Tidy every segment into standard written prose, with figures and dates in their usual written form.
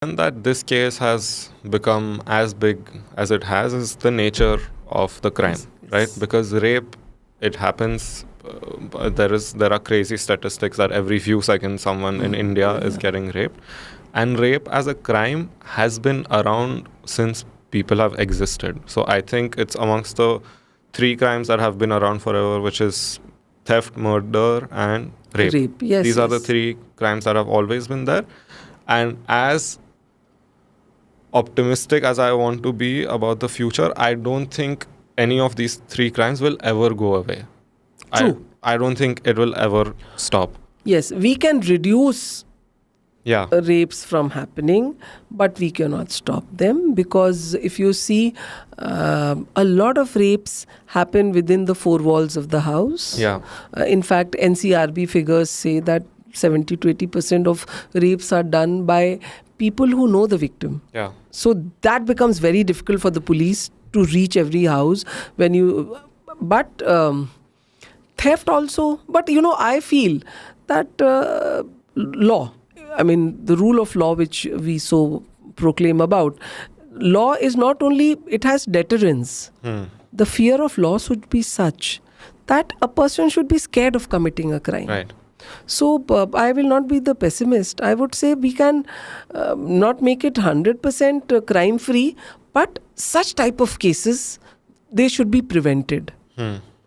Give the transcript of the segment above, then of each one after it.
And that this case has become as big as it has is the nature of the crime, Yes, right? yes. Because rape, it happens. There are crazy statistics that every few seconds someone in India is getting raped, and rape as a crime has been around since people have existed. So I think it's amongst the three crimes that have been around forever, which is theft, murder, and rape. Rape. Yes, These are the yes. three crimes that have always been there. And as optimistic as I want to be about the future, I don't think any of these three crimes will ever go away. True. I don't think it will ever stop. Yes, we can reduce Yeah. rapes from happening, but we cannot stop them, because if you see, a lot of rapes happen within the four walls of the house. Yeah. In fact, NCRB figures say that 70 to 80% of rapes are done by people who know the victim. Yeah. So that becomes very difficult for the police to reach every house when you. But theft also. But I feel that law, I mean, the rule of law which we so proclaim about, law is not only, it has deterrence. The fear of law should be such that a person should be scared of committing a crime. Right. So I will not be the pessimist. I would say we can not make it 100% crime free, but such type of cases, they should be prevented.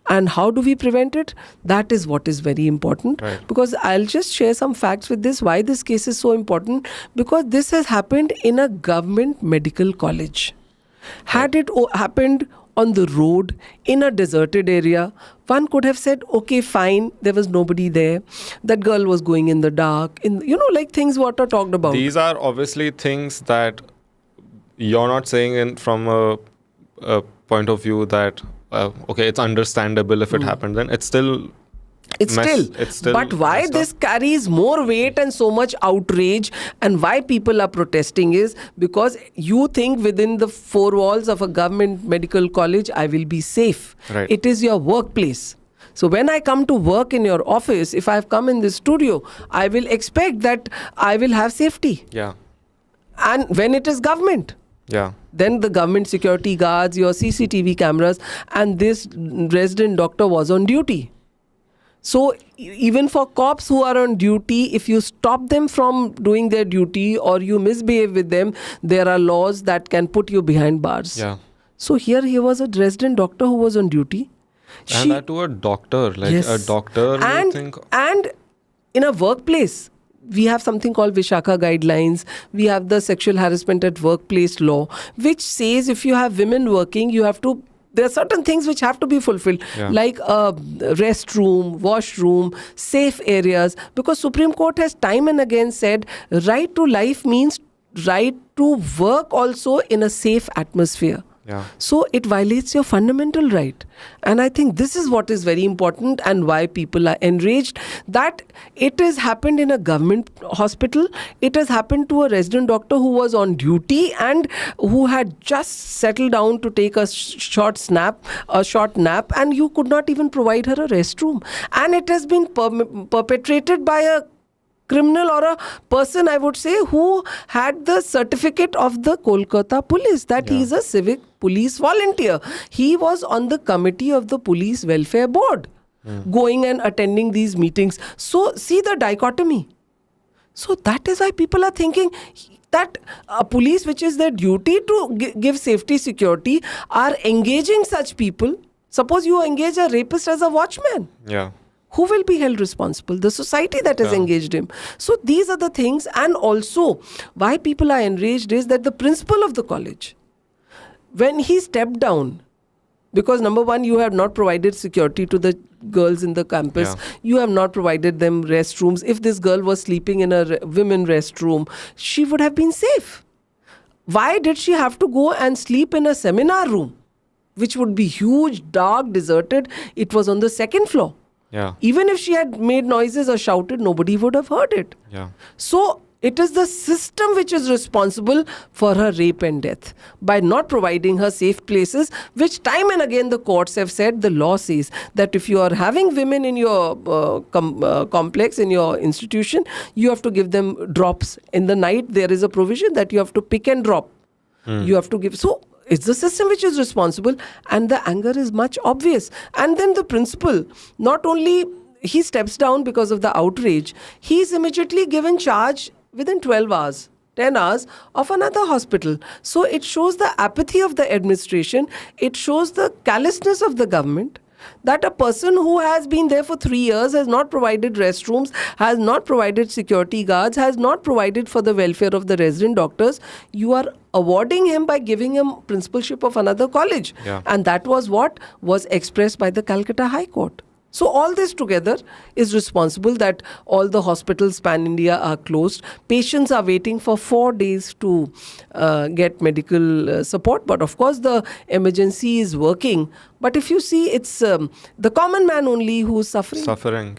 And how do we prevent it? That is what is very important. Right. Because I'll just share some facts with this. Why this case is so important? Because this has happened in a government medical college. Had it happened on the road, in a deserted area, one could have said, okay, fine, there was nobody there. That girl was going in the dark. Like things what are talked about. These are obviously things that you're not saying in from a point of view that okay, it's understandable if it happened. Then it's still It's still. But why messed up. this carries more weight and so much outrage, and why people are protesting is because you think within the four walls of a government medical college, I will be safe. Right. It is your workplace. So when I come to work in your office, if I've come in the studio, I will expect that I will have safety. Yeah. And when it is government, Yeah. then the government security guards, your CCTV cameras, and this resident doctor was on duty. So even for cops who are on duty, if you stop them from doing their duty or you misbehave with them, there are laws that can put you behind bars. Yeah. So here was a resident doctor who was on duty. And that to a doctor, like Yes. a doctor, you and think, and in a workplace, we have something called Vishaka guidelines. We have the sexual harassment at workplace law, which says if you have women working, you have to. There are certain things which have to be fulfilled, Yeah. like a restroom, washroom, safe areas. Because Supreme Court has time and again said, right to life means right to work also in a safe atmosphere. yeah. So it violates your fundamental right. And I think this is what is very important and why people are enraged, that it has happened in a government hospital. It has happened to a resident doctor who was on duty and who had just settled down to take a short nap, and you could not even provide her a restroom. And it has been perpetrated by a criminal or a person, I would say, who had the certificate of the Kolkata police that he is a civic police volunteer. He was on the committee of the police welfare board, going and attending these meetings. So see the dichotomy. So that is why people are thinking that a police, which is their duty to give safety security, are engaging such people. Suppose you engage a rapist as a watchman. Yeah. Who will be held responsible? The society that has Yeah. engaged him. So these are the things. And also, why people are enraged is that the principal of the college, when he stepped down, because number one, you have not provided security to the girls in the campus. Yeah. You have not provided them restrooms. If this girl was sleeping in a women restroom, she would have been safe. Why did she have to go and sleep in a seminar room, which would be huge, dark, deserted? It was on the second floor. Yeah. Even if she had made noises or shouted, nobody would have heard it. Yeah. So It is the system which is responsible for her rape and death by not providing her safe places, which time and again the courts have said, the law says that if you are having women in your complex, in your institution, you have to give them drops. In the night, there is a provision that you have to pick and drop. You have to give. So it's the system which is responsible, and the anger is much obvious. And then the principal, not only he steps down because of the outrage, he is immediately given charge within 12 hours, 10 hours of another hospital. So it shows the apathy of the administration. It shows the callousness of the government, that a person who has been there for 3 years has not provided restrooms, has not provided security guards, has not provided for the welfare of the resident doctors. You are awarding him by giving him principalship of another college. Yeah. And that was what was expressed by the Calcutta High Court. So all this together is responsible that all the hospitals pan-India are closed. Patients are waiting for 4 days to get medical support. But of course, the emergency is working. But if you see, it's the common man only who's suffering. Suffering.